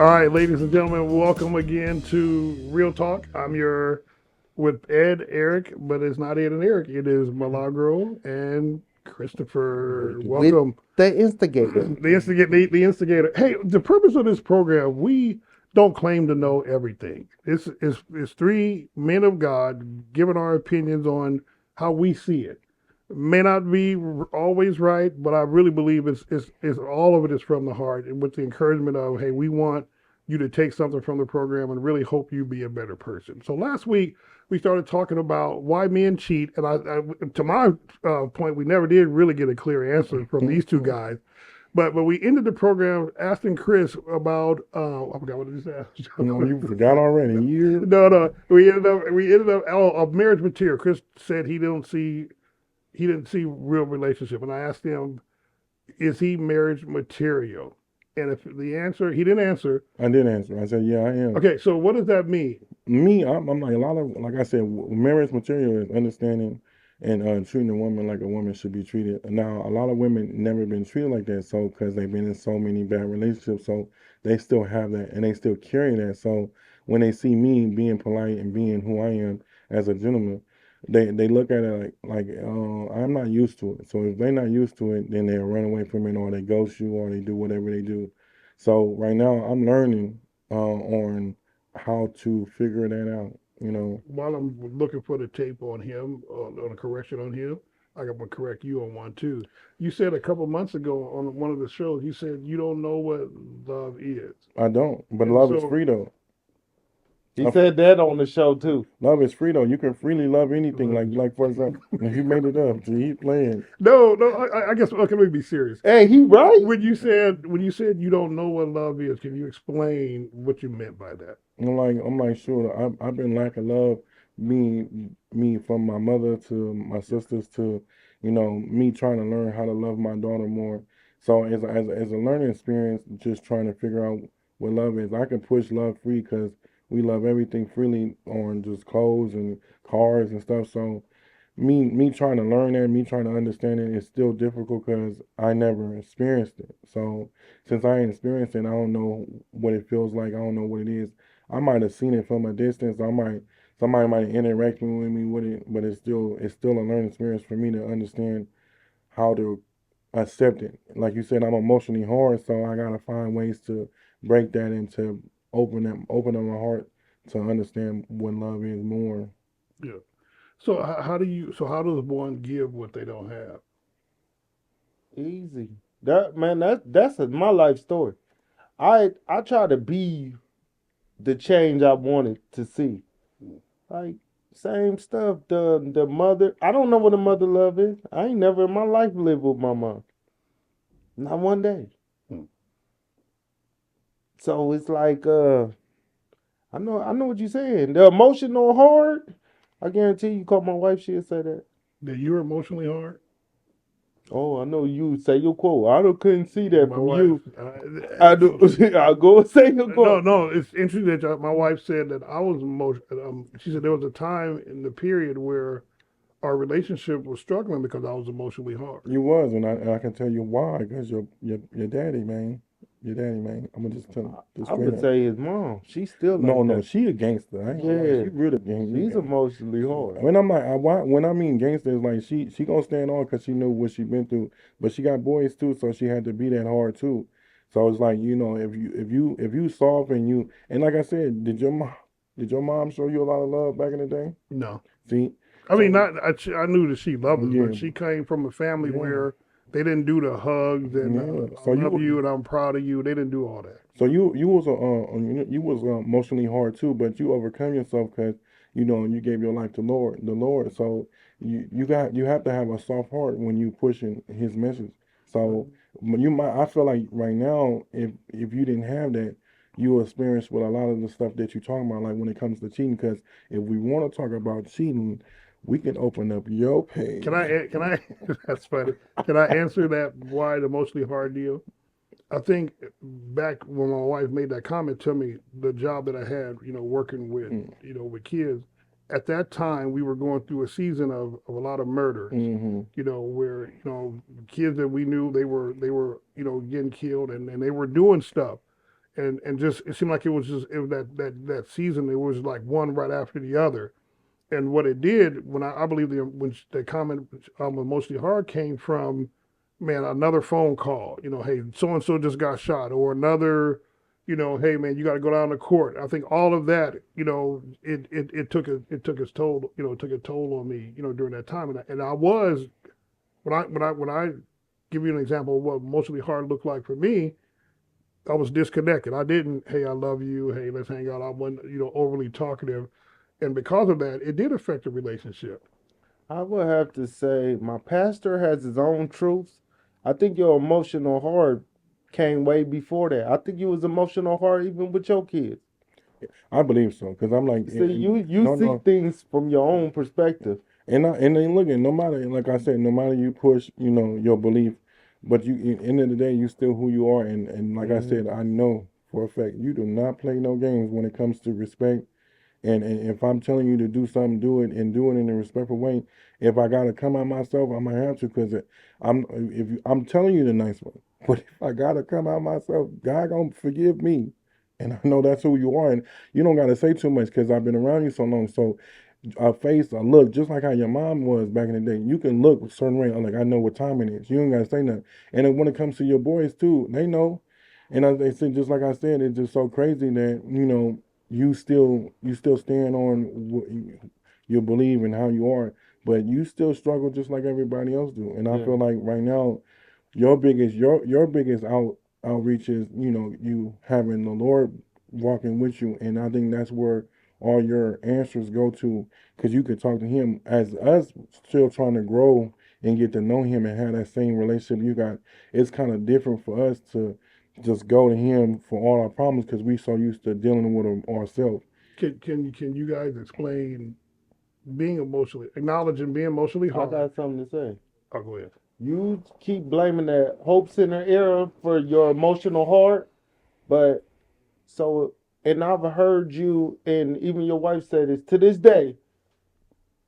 All right, ladies and gentlemen, welcome again to Real Talk. I'm your with Ed, Eric, but it's not Ed and Eric. It is Milagro and Christopher. with Welcome, the instigator. the instigator. Hey, the purpose of this program, we don't claim to know everything. It's three men of God giving our opinions on how we see it. May not be always right, but I really believe it's all of it is from the heart, and with the encouragement of, hey, we want you to take something from the program and really hope you be a better person. So last week we started talking about why men cheat, and to my point, we never did really get a clear answer from these two guys. But we ended the program asking Chris about I forgot what he said. You forgot already. You No, we ended up of marriage material. Chris said he didn't see real relationship, and I asked him, is he marriage material? And if the answer he didn't answer. I did answer. I said, yeah, I am. Okay, so what does that mean? Me, I'm like a lot of, like I said, marriage material is understanding and treating a woman like a woman should be treated. Now, a lot of women never been treated like that, so because they've been in so many bad relationships, so they still have that and they still carry that. So when they see me being polite and being who I am as a gentleman, they look at it like I'm not used to it. So if they're not used to it, then they'll run away from it, or they ghost you, or they do whatever they do. So right now, I'm learning on how to figure that out. While I'm looking for the tape on him, on a correction on him, I'm gonna correct you on one too. You said a couple months ago on one of the shows, you said you don't know what love is, I don't, but and love is so free though. He Uh, said that on the show too. Love is free though. You can freely love anything. Like for example, if you made it up, so he playing. no, I guess okay. Let me be serious. Hey, he right. When you said you don't know what love is, can you explain what you meant by that? I'm like sure. I've been lacking love, me from my mother to my sisters to, me trying to learn how to love my daughter more. So as a learning experience, just trying to figure out what love is. I can push love free because we love everything freely on just clothes and cars and stuff. So me trying to learn that, me trying to understand it is still difficult because I never experienced it. So since I ain't experienced it, I don't know what it feels like. I don't know what it is. I might have seen it from a distance. Somebody might interact with me with it, but it's still a learning experience for me to understand how to accept it. Like you said, I'm emotionally hard, so I gotta find ways to break that and to open up my heart to understand what love is more. Yeah. So how does one give what they don't have? Easy. That man, my life story. I try to be the change I wanted to see. Like same stuff. The mother. I don't know what a mother love is. I ain't never in my life lived with my mom. Not one day. Hmm. So it's like I know what you're saying. The emotional hard. I guarantee you call my wife, she'll say that. That you're emotionally hard. Oh, I know you say your quote. Couldn't see that My from wife. you. I do. I'll go and say your No, quote. no. It's interesting that my wife said that I was emotional. She said there was a time in the period where our relationship was struggling because I was emotionally hard. You was, and I can tell you why. Because your daddy, man, your daddy, man. I'm gonna just tell you this I straight would up. say his mom. She's still No, like no, that. she a gangster. I ain't gonna lie. Yeah, She really gangster. she's emotionally hard. When I'm like, when I mean gangster, is like she gonna stand on because she knew what she been through. But she got boys too, so she had to be that hard too. So it's like if you soft and like I said, did your mom show you a lot of love back in the day? No, See, I mean so not. I knew that she loved us, but yeah, she came from a family yeah, where they didn't do the hugs and yeah. I So love you you and I'm proud of you. They didn't do all that. you was emotionally hard too, but you overcome yourself because you gave your life to the Lord. So you have to have a soft heart when you pushing His message. So I feel like right now, if you didn't have that, you will experience with a lot of the stuff that you're talking about, like when it comes to cheating. Because if we want to talk about cheating, we can open up your Can page. I? Can I? That's funny. Can I answer that wide emotionally hard deal? I think back when my wife made that comment to me, the job that I had, working with, Mm, with kids, at that time we were going through a season of a lot of murders, mm-hmm. where, kids that we knew they were, getting killed and they were doing stuff. and just it seemed like it was that season. It was like one right after the other. And what it did when I believe when the comment emotionally hard came from, man, another phone call. Hey, so and so just got shot, or another. Hey man, you got to go down to court. I think all of that, it took its toll. It took a toll on me. During that time, and I was when I give you an example of what emotionally hard looked like for me. I was disconnected. I didn't, hey, I love you. Hey, let's hang out. I wasn't, overly talkative. And because of that, it did affect the relationship. I would have to say my pastor has his own truths. I think your emotional heart came way before that. I think you was emotional heart even with your kids. I believe so, because I'm like, See, you no, see no. things from your own perspective. And then look at, no matter, like I said, no matter you push, your belief, but you, at the end of the day, you still who you are. And like I Hmm. said, I know for a fact you do not play no games when it comes to respect. And if I'm telling you to do something, do it, and do it in a respectful way. If I gotta come out myself, I'm gonna have to, because I'm telling you the nice way. But if I gotta come out myself, God gonna forgive me, and I know that's who you are. And you don't gotta say too much, because I've been around you so long. So a face, a look, just like how your mom was back in the day. You can look a certain way. Like, I know what time it is. You ain't gotta say nothing. And then when it comes to your boys too, they know. And they said, just like I said, it's just so crazy that you still stand on what you believe and how you are, but you still struggle just like everybody else do. And I Yeah. feel like right now your biggest outreach is, you having the Lord walking with you. And I think that's where all your answers go to, because you could talk to him. As us still trying to grow and get to know him and have that same relationship you got, it's kind of different for us to just go to him for all our problems, because we so used to dealing with them ourselves. Can you guys explain acknowledging being emotionally I hard? got something to say. I'll go ahead. You keep blaming that Hope Center era for your emotional heart, but so, and I've heard you and even your wife say this to this day.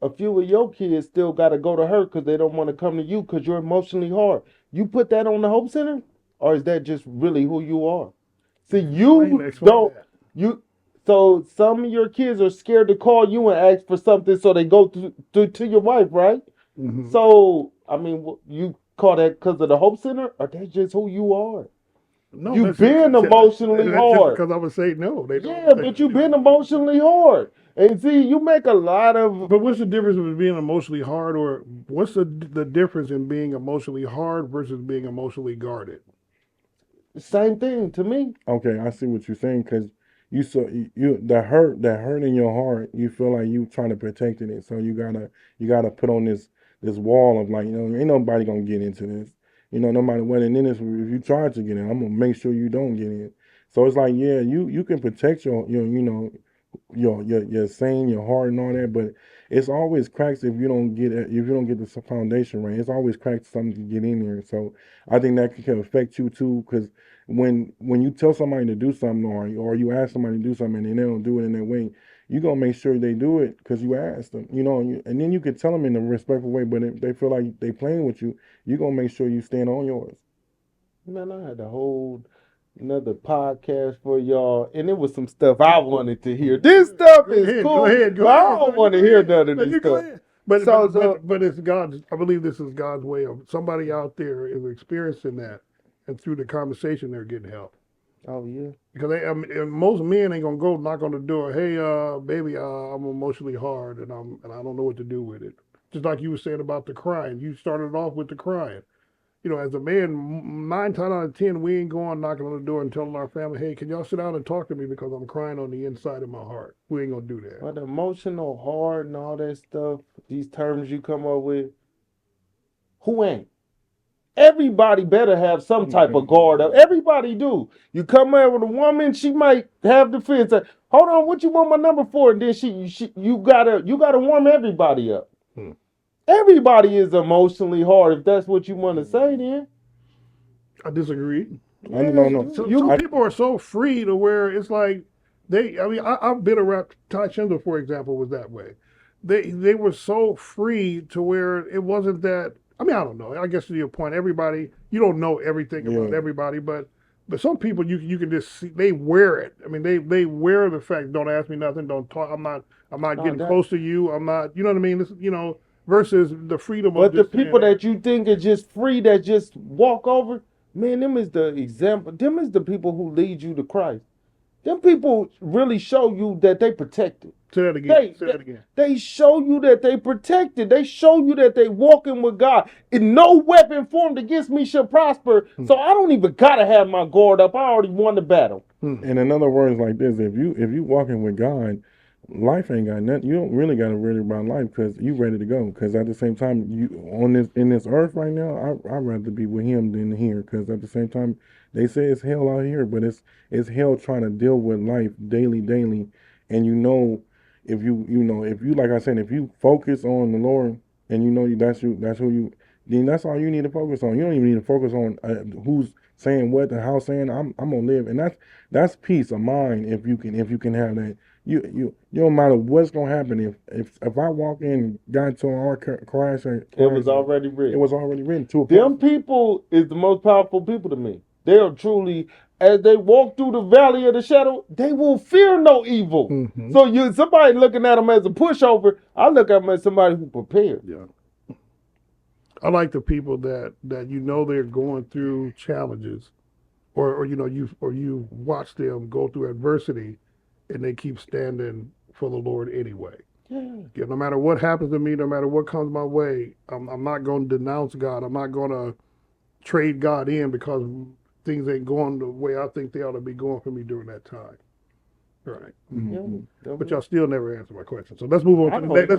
A few of your kids still got to go to her because they don't want to come to you because you're emotionally hard. You put that on the Hope Center, or is that just really who you are? See, you Explain don't that. you. So some of your kids are scared to call you and ask for something, so they go to your wife, right? Hmm. So I mean, you call that because of the Hope Center, or that's just who you are? No, You been emotionally that's just hard. because I would say no. They don't Yeah, understand. but you been emotionally hard. And see, you make a lot of But what's the difference between being emotionally hard, or what's the difference in being emotionally hard versus being emotionally guarded? same thing to me. Okay, I see what you're saying, because you that hurt in your heart, you feel like you trying to protect it. So you gotta put on this wall of, like, ain't nobody gonna get into this. No matter what. And then if you try to get in, I'm gonna make sure you don't get in. So it's like, yeah, you can protect your saying, your heart, and all that, but it's always cracks if you don't get the foundation right. It's always cracks, something to get in there. So I think that can affect you too, because when you tell somebody to do something, or you ask somebody to do something and they don't do it in that way, you gonna make sure they do it because you asked them. And then you could tell them in a respectful way. But if they feel like they playing with you, you gonna make sure you stand on yours. Man, I had to hold another podcast for y'all, and it was some stuff I wanted to hear. This stuff Go is ahead, go cool, ahead, go but I ahead. No, don't you want to go hear ahead. none of No, this you go stuff. ahead. But So, but so but but it's God's. I believe this is God's way of somebody out there is experiencing that, and through the conversation they're getting help. oh yeah, Because and most men ain't gonna go knock on the door. Hey, baby, I'm emotionally hard, and I don't know what to do with it. Just like you were saying about the crying. You started off with the crying. As a man, 9 times out of 10, we ain't going knocking on the door and telling our family, "Hey, can y'all sit down and talk to me because I'm crying on the inside of my heart." We ain't gonna do that. but emotional, hard, and all that stuff. These terms you come up with, who ain't? Everybody better have some type of guard up. Everybody do. You come in with a woman, she might have defense. Hold on, what you want my number for? And then you gotta warm everybody up. Hmm. Everybody is emotionally hard. If that's what you want to say, then I disagree. I no yeah, no. Some I people are so free to where it's like they. I mean, I've been around. Ty Chandler, for example, was that way. They were so free to where it wasn't that. I mean, I don't know. I guess to your point, everybody you don't know everything about Yeah. everybody, but But some people you can just see they wear it. I mean they wear the fact don't ask me nothing, don't talk. I'm not No, getting that. close to you. I'm not. You know what I mean? This, versus the freedom of But the just saying people that you think are just free, that just walk over, man, them is the example. Them is the people who lead you to Christ. Them people really show you that they protected. say that again. They, Say they that again. they show you that they protected. They show you that they walking with God. And no weapon formed against me shall prosper. So I don't even gotta have my guard up. I already won the battle. And in other words, like this, if you walking with God, life ain't got nothing. You don't really got to worry about life because you ready to go. Because at the same time, you on this in this earth right now, I'd rather be with Him than here. Because at the same time, they say it's hell out here, but it's hell trying to deal with life daily, and if you like I said, if you focus on the Lord and that's who you, then that's all you need to focus on. You don't even need to focus on who's saying what and how saying I'm gonna live, and that's peace of mind if you can have that. You don't matter what's gonna happen if I walk in, got to our crash, It was already it written. was already written to a Them person. people is the most powerful people to me. They are truly, as they walk through the valley of the shadow, they will fear no evil. Mm-hmm. So somebody looking at them as a pushover, I look at them as somebody who prepared. Yeah. I like the people that they're going through challenges, or you watch them go through adversity, and they keep standing for the Lord anyway. Yeah, no matter what happens to me, no matter what comes my way, I'm not going to denounce God. I'm not going to trade God in because things ain't going the way I think they ought to be going for me during that time. Right. But y'all still never answer my question. So let's move on to the next.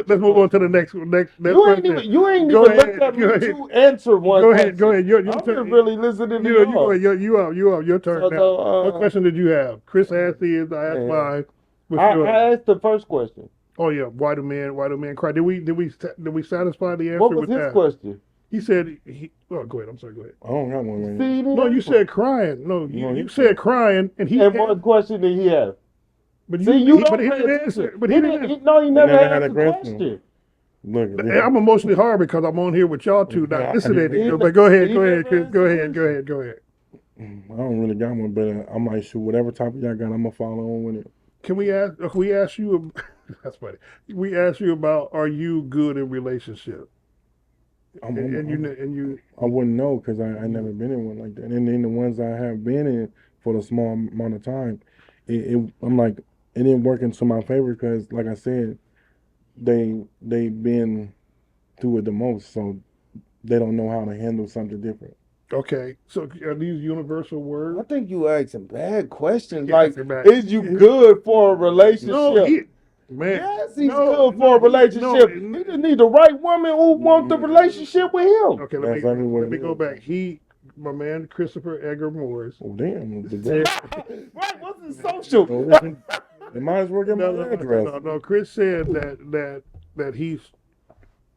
Let's move on to the next You ain't question. even, you ain't Go even ahead, looked at me go ahead. to answer one Go question. ahead. Go ahead. Your I'm just turn. really listening to You y'all. go ahead. You up. Your turn now. So, What question did you have? Chris asked his. I asked mine. What's yours? I asked the first question. Oh yeah. Why do men cry? Did we satisfy the answer What was with his that? question? He said oh go ahead. I'm sorry. Go ahead. I don't got one right now. See, No, you said crying. No, you said crying, and he. And what question did he have? But See, you but don't he pay didn't attention. answer. But he didn't. No, he never never had asked a the question. question. Look, I'm emotionally hard because I'm on here with y'all two, not listening. He- But go ahead, he go ahead, never Chris. Go answered ahead, go ahead, go ahead. I don't really got one, but I'm like, shoot, whatever topic y'all got, I'm gonna follow on with it. Can we ask? We ask you. That's funny. We ask you about are you good in relationship? I And you. wouldn't know because I never been in one like that. And then the ones I have been in for the small amount of time, I'm like, it didn't work into my favor because, like I said, they've been through it the most, so they don't know how to handle something different. Okay, so are these universal I words? think you asking bad questions. Yeah, Like, that's bad. is you good for a relationship? No, man. Yes, he's no, good for a no, relationship. no. He just need the right woman who want the relationship with him. Okay, That's exactly what let me it go is. back. My man Christopher Edgar Morris. Oh damn! Right? What's the social? They might as well get my address. No. Chris said that he's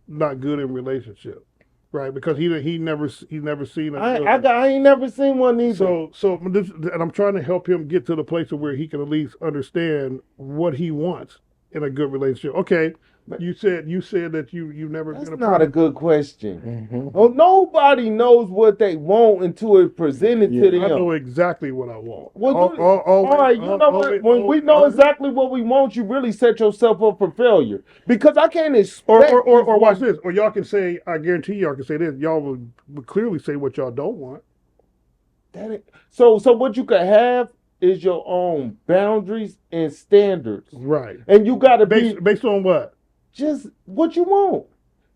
not good in relationship, right? Because he never seen a good. I ain't never seen one either. And I'm trying to help him get to the place of where he can at least understand what he wants in a good relationship. Okay, you said that you've never That's been a not a good question. Oh, nobody knows what they want until it's presented to them. I know exactly what I want. Well, all right, you know what? When we know exactly what we want, you really set yourself up for failure. Because I can't expect. Or watch this. Or y'all can say, I guarantee y'all can say this. Y'all will clearly say what y'all don't want. So what you could have is your own boundaries and standards. Right. And you got to be based on what? Just what you want.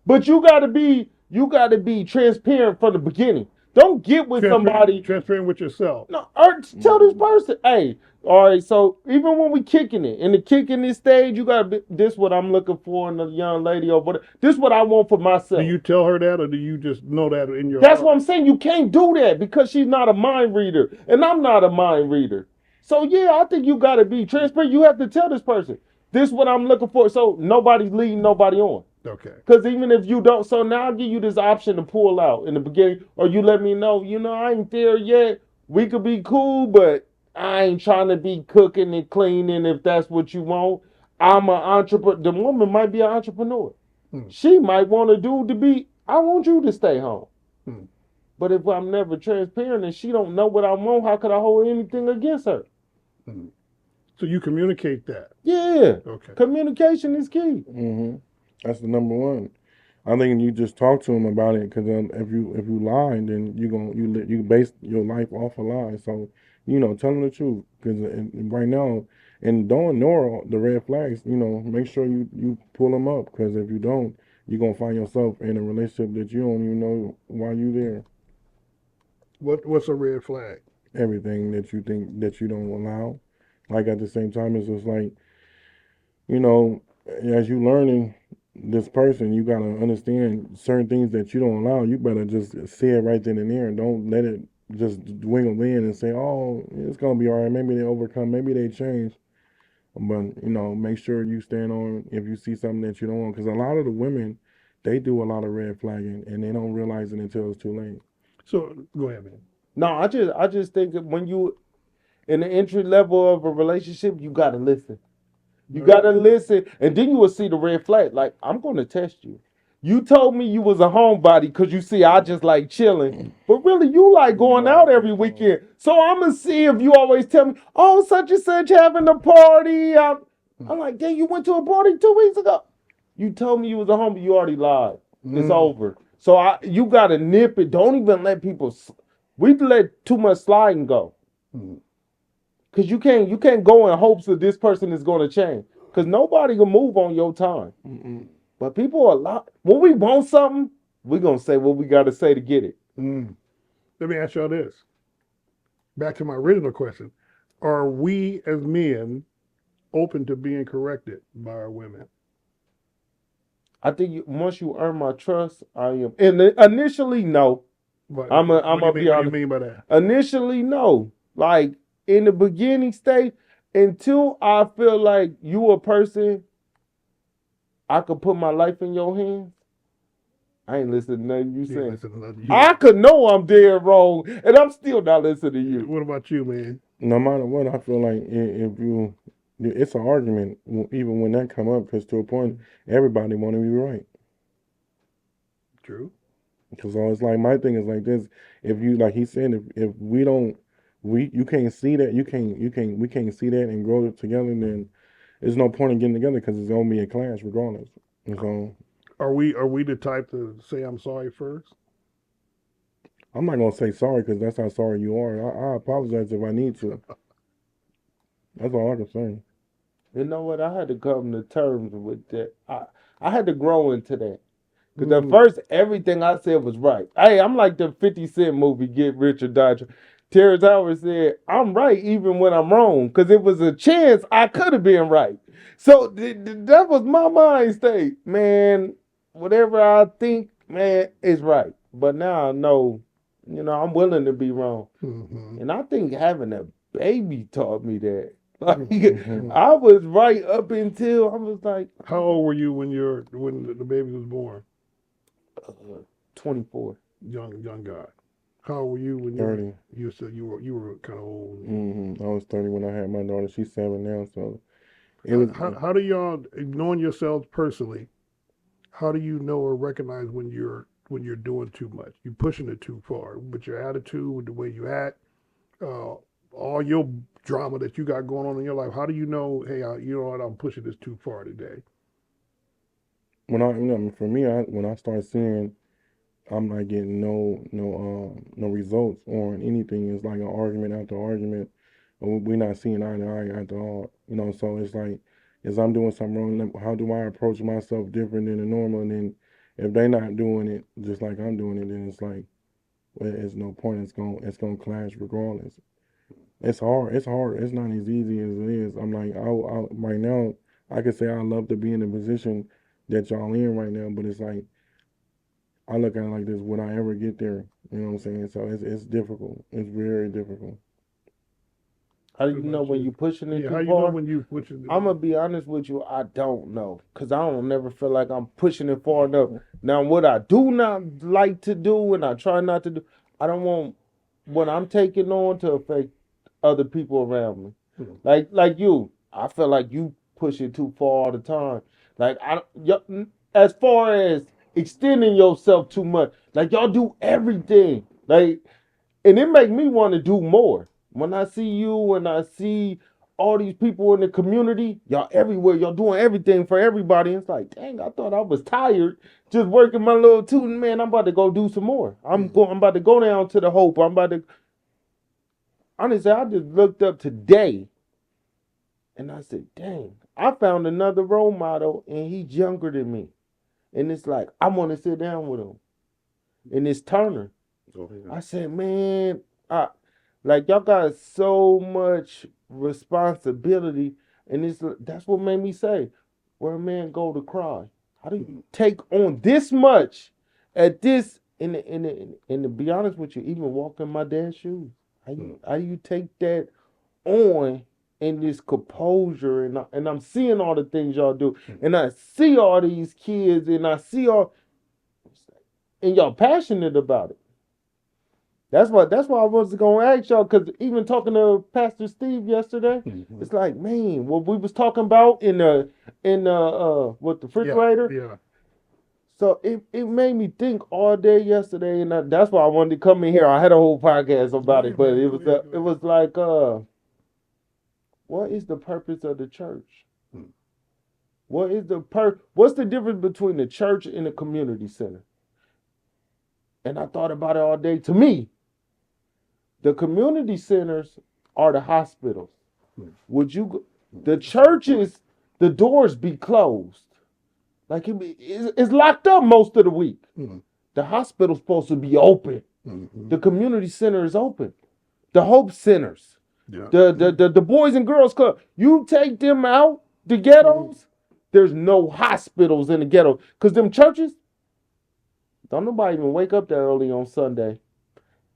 But you got to be transparent from the beginning. Don't get with somebody transparent with yourself. No, or tell this person, hey, all right. So even when we kicking it in the kicking this stage, you got to be. This what I'm looking for in a young lady or whatever. This what I want for myself. Do you tell her that, or do you just know that in your? That's what I'm saying. You can't do that because she's not a mind reader, and I'm not a mind reader. So yeah, I think you got to be transparent. You have to tell this person, this what I'm looking for. So nobody's leading nobody on. Okay. Because even if you don't, so now I'll give you this option to pull out in the beginning, or you let me know, I ain't there yet. We could be cool, but I ain't trying to be cooking and cleaning if that's what you want. I'm an entrepreneur. The woman might be an entrepreneur. She might want a dude to be, I want you to stay home. But if I'm never transparent and she don't know what I want, how could I hold anything against her? Mm. So you communicate that. Yeah. Okay. Communication is key. That's the number one. I think you just talk to them about it because if you lie, then you base your life off a lie. So tell them the truth because right now, and don't ignore the red flags. Make sure you pull them up because if you don't, you're gonna find yourself in a relationship that you don't even know why you there. What's a red flag? Everything that you think that you don't allow, like at the same time, it's just like you know, as you learning this person, you gotta understand certain things that you don't allow. You better just say it right then and there, and don't let it just dwindle in and say, "Oh, it's gonna be all right. Maybe they overcome. Maybe they change." But make sure you stand on if you see something that you don't want, because a lot of the women, they do a lot of red flagging, and they don't realize it until it's too late. So go ahead, man. No, I just think that when you in the entry level of a relationship, you gotta listen. You gotta listen, and then you will see the red flag. Like, I'm gonna test you. You told me you was a homebody because you see I just like chilling, but really you like going out every weekend. So I'm gonna see if you always tell me, oh, such and such having a party. I'm like, dang, you went to a party 2 weeks ago. You told me you was a homie. You already lied. It's over. So you gotta nip it. Don't even let people. We let too much sliding go. Cause you can't go in hopes that this person is gonna change. Cause nobody can move on your time. But people are lot when we want something, we gonna say what we gotta say to get it. Let me ask y'all this. Back to my original question: are we as men open to being corrected by our women? I think once you earn my trust, I am. And initially, no. I'm gonna be What do you honest. mean by that? Initially, no. Like in the beginning stage, until I feel like you a person, I could put my life in your hands. I ain't listening to nothing you You ain't saying. listening to nothing. I could know I'm dead wrong, and I'm still not listening to you. What about you, man? No matter what, I feel like if you, it's an argument even when that come up, because to a point, everybody want to be right. True. Because it's like my thing is like this: if you like he said, if we don't, you can't see that, we can't see that and grow it together, then there's no point in getting together because it's gonna be a clash regardless. And so Are we the type to say I'm sorry first? I'm not gonna say sorry because that's how sorry you are. I apologize if I need to. That's all I can say. You know what? I had to come to terms with that. I had to grow into that. Because at Mm. first, everything I said was right. Hey, I'm like the 50 Cent movie, Get Rich or Die Trying. Terrence Howard said, I'm right even when I'm wrong. Because it was a chance I could have been right. So that was my mind state. Man, whatever I think, man, is right. But now I know, I'm willing to be wrong. Mm-hmm. And I think having a baby taught me that. Like, Mhm. I was right up until I was like How old were you when the baby was born? 24. Young guy. How old were you when 30. you said you were kind of old? I was 30 when I had my daughter. She's 7 now, so it was. How do y'all, knowing yourselves personally, how do you know or recognize when you're doing too much? You pushing it too far with your attitude, with the way you act, uh, all your drama that you got going on in your life. How do you know? Hey, you know what? I'm pushing this too far today. When for me, when I start seeing I'm not getting no results on anything. It's like an argument after argument. Or we're not seeing eye to eye after all. So it's like, is I'm doing something wrong? How do I approach myself different than the normal? And then if they're not doing it just like I'm doing it, then it's like, well, it's no point. It's gonna clash regardless. It's hard. It's hard. It's not as easy as it is. I'm like, right now, I could say I love to be in the position that y'all in right now, but it's like I look at it like this: would I ever get there? You know what I'm saying? So it's difficult. It's very difficult. How do What you know about when you? you pushing it Yeah, how too you know far? when you pushing I'm it? gonna be honest with you. I don't know, cause I don't never feel like I'm pushing it far enough. Now, what I do not like to do, and I try not to do, I don't want what I'm taking on to affect other people around me. Like you, I feel like you push it too far all the time. Like as far as extending yourself too much, like y'all do everything. Like, and it make me want to do more. When I see you and I see all these people in the community, y'all everywhere, y'all doing everything for everybody. It's like, dang, I thought I was tired just working my little tooting. Man, I'm about to go do some more. I'm about to go down to the Hope. I'm about to. Honestly, I just looked up today and I said, dang, I found another role model and he's younger than me. And it's like, I want to sit down with him. And it's Turner. I said, man, like y'all got so much responsibility, and that's what made me say, where a man go to cry. How do you take on this much at this? And to be honest with you, even walking my dad's shoes, how do you take that on in this composure? And I'm seeing all the things y'all do, and I see all these kids, and I see all, and y'all passionate about it. That's why I was gonna ask y'all, because even talking to Pastor Steve yesterday, it's like, man, what we was talking about in the what, the refrigerator. Yeah. So it made me think all day yesterday, and that's why I wanted to come in here. I had a whole podcast about it, but it was like, what is the purpose of the church? What's the difference between the church and the community center? And I thought about it all day. To me, the community centers are the hospitals. The churches, the doors be closed. Like it's locked up most of the week. The hospital's supposed to be open. The community center is open. The Hope Centers. The Boys and Girls Club. You take them out, the ghettos, there's no hospitals in the ghetto. Because them churches, don't nobody even wake up that early on Sunday.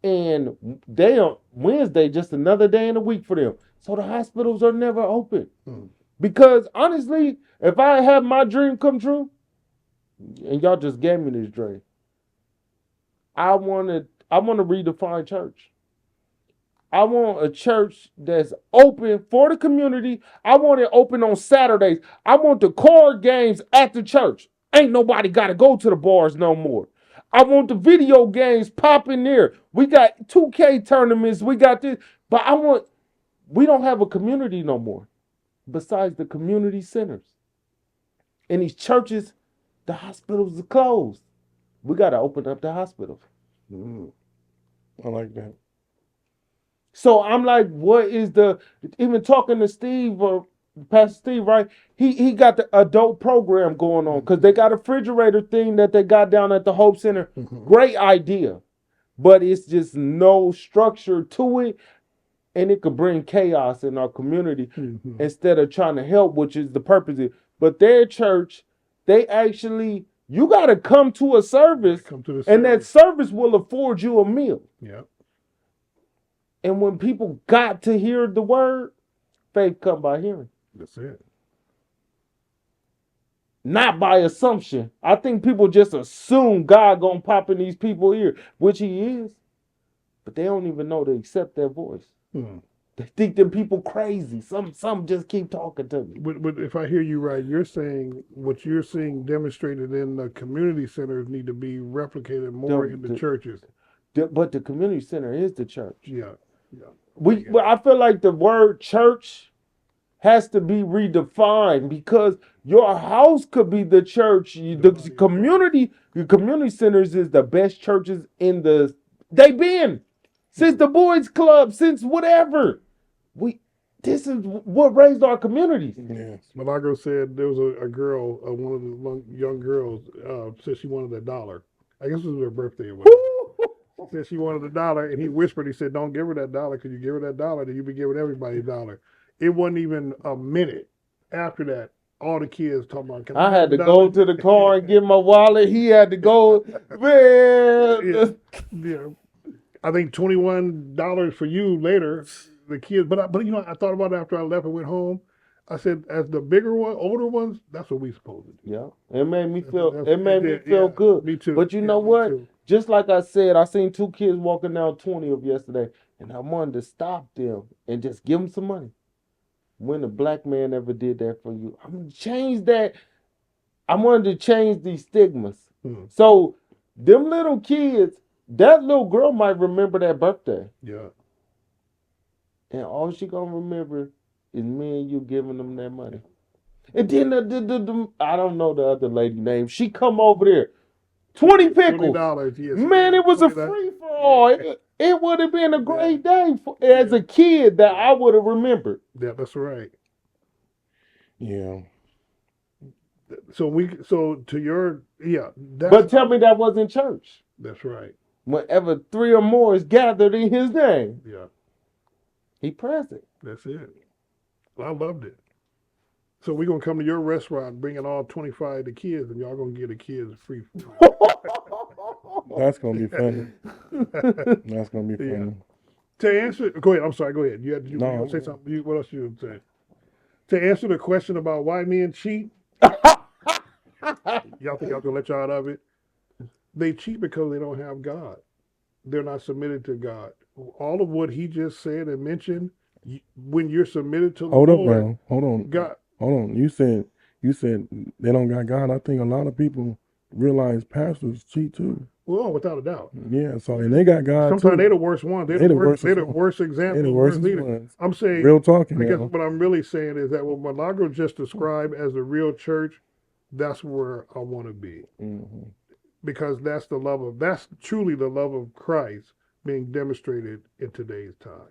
And they are Wednesday, just another day in the week for them. So the hospitals are never open. Because honestly, if I have my dream come true, and y'all just gave me this dream, I want to redefine church. I want a church that's open for the community. I want it open on Saturdays. I want the card games at the church. Ain't nobody got to go to the bars no more. I want the video games popping there. We got 2K tournaments. We got this. But we don't have a community no more besides the community centers. In these churches, the hospitals are closed. We got to open up the hospitals. I like that. So I'm like, what is even talking to Steve, or Pastor Steve, right? He got the adult program going on, because they got a refrigerator thing that they got down at the Hope Center. Great idea. But it's just no structure to it, and it could bring chaos in our community instead of trying to help, which is the purpose. But their church, you got to come to a service, and that service will afford you a meal. Yeah. And when people got to hear the word, faith come by hearing. That's it. Not by assumption. I think people just assume God gonna pop in these people's ear, which he is. But they don't even know to accept their voice. They think them people crazy. Some just keep talking to me. But if I hear you right, you're saying what you're seeing demonstrated in the community centers need to be replicated more in the churches. But the community center is the church. Yeah. I feel like the word church has to be redefined, because your house could be the church. The community centers is the best churches they've been since the boys club, since whatever. This is what raised our communities. Yes. Milagro said there was a girl, one of the young girls, said she wanted $1. I guess it was her birthday or whatever. Said she wanted $1, and he whispered, he said, don't give her that $1, because you give her that $1, then you be giving everybody $1. It wasn't even a minute after that, all the kids talking about, I had to go to the car and get my wallet. He had to go, man. Yeah. I think $21 for you later, the kids. But I thought about it after I left and went home. I said, as the bigger one, older ones, that's what we supposed to do. Yeah, it made me feel good. Me too. But you know what? Just like I said, I seen 2 kids walking down 20th yesterday, and I wanted to stop them and just give them some money. When a black man ever did that for you, I'm gonna change that. I wanted to change these stigmas. So them little kids, that little girl might remember that birthday. Yeah. And all she gonna remember is me and you giving them that money. And then I don't know the other lady name. She come over there. 20 pickles. $20. Yes. Man, it was a $20. free for all. It would have been a great day as a kid that I would have remembered. Yeah, that's right. Yeah. So to your But tell me that wasn't church. that's right. Whenever 3 or more is gathered in his name, Yeah, he present. that's it. Well, I loved it. So we're gonna come to your restaurant, bringing all 25 of the kids, and y'all gonna give the kids free food. That's gonna be funny. That's gonna be Yeah. funny. To answer, go ahead. I'm sorry. Go ahead. You had No. to say something. What else you would say? To answer the question about why men cheat, y'all think I'm gonna let y'all out of it? They cheat because they don't have God. They're not submitted to God. All of what he just said and mentioned, when you're submitted to the Hold up Lord, now. Hold on. God. Hold on. You said they don't got God. I think a lot of people realize pastors cheat too. Well, without a doubt. Yeah. So and they got God Sometimes too. they're the worst ones. They're the worst example. They the the worst leader. ones. I'm saying, Real talking. I guess Now. what I'm really saying is that what Milagro just described as the real church, that's where I want to be. Mm-hmm. Because that's truly the love of Christ being demonstrated in today's time.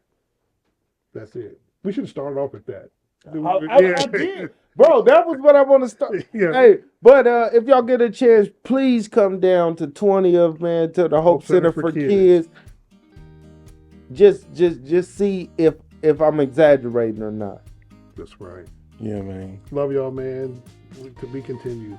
That's it. We should have started off with that. I did. Bro, that was what I want to start. Yeah. Hey, but if y'all get a chance, please come down to 20th, man, to the Hope Center for Kids. Just see if I'm exaggerating or not. That's right. Yeah, man. Love y'all, man. To be continued.